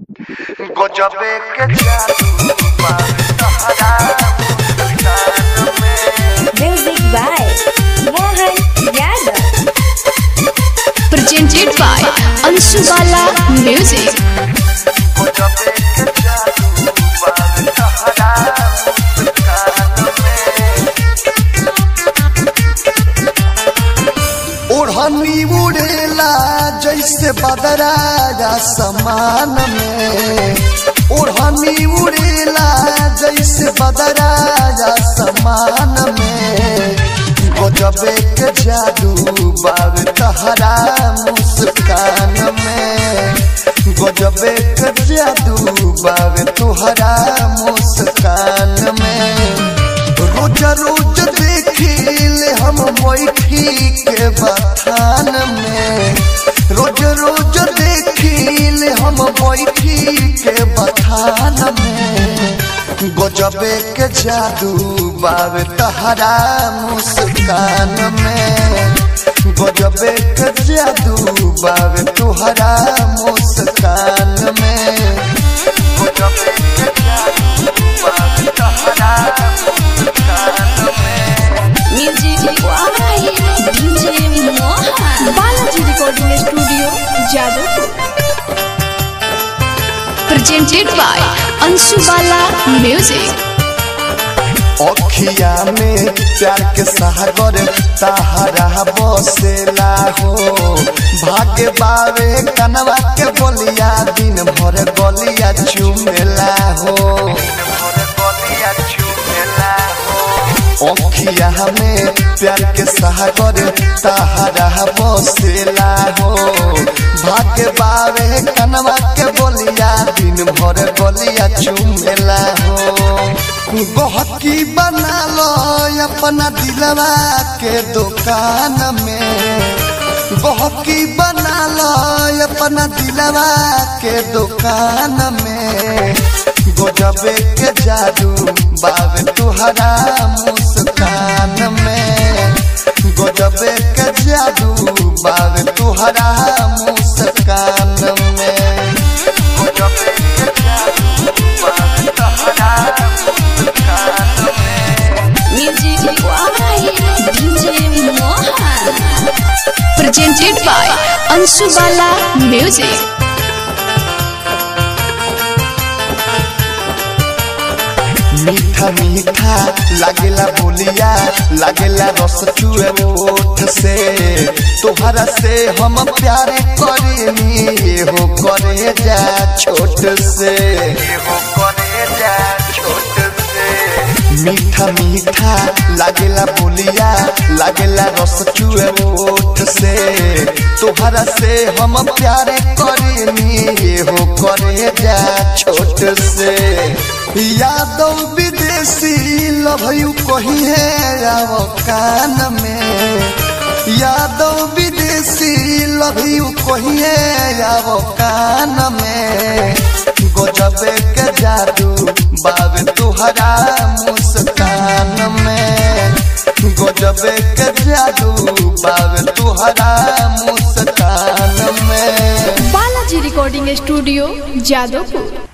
गजबे के जादू सहारा music by Mohan Yadav presented by Anshu Bala Music। गजबे के जादू सहारा ओढ़नी उड़ेला जैसे बदरा समान में, ओढ़नी उड़ेला जैसे बदरा समान में। गजबे के जादू बावे तहरा मुस्कान में, गजबे के जादू बावे तुहरा मुस्कान में। रोज रोज देखिले हम बैठी के बथान में, रोज रोज देखिले हम बैठी के बथान में। गजबे के जादू बावे तहरा मुस्कान में, गजबे के जादू बावे तुहरा मुस्कान में। गजबे के जादू बावे तहरा music by DJ Mohan Balaji recording studio Jadavpur. presented by Anshu Bala Music। अखिया में प्यार के सागर तहरा बसेला हो, भाग्य बावे कनवा के बोलिया दिन भर गलिया चुमेला हो। अखिया में प्यार के सागर तहरा बसेला हो, भाग्य बावे कनवा के बोलिया दिन भर गलिया चुमेला हो। गहकी बना लो अपना दिलवा के दुकान में, गहकी बना लो अपना दिलवा के दुकान में। गजबे के जादू बावे तुहरा मुस्कान में, गजबे के जादू बावे तुहरा मुस्कान में। गजबे के जादू बावे तुहरा मुस्कान में। Music by DJ Mohan presented by Anshu Bala Music। मीठा मीठा लागेला बोलिया, लागेला रस चुए ओठ से। तोहरा से हम प्यार करेनी हो करे जा छोट से, हो करे जा छोट से। मीठा मीठा लागेला बोलिया, लागेला रस चुए ओठ से। तोहरा से हम प्यार करेनी हो करे जा छोट से। यादव विदेशी लभयू कही है आओ कान में, यादव विदेशी लभयू कही है आओ कान में। गजबे के जादू बावे तुहरा मुस्कान में, गजबे के जादू बावे तुहरा मुस्कान में। Balaji recording studio Jadavpur.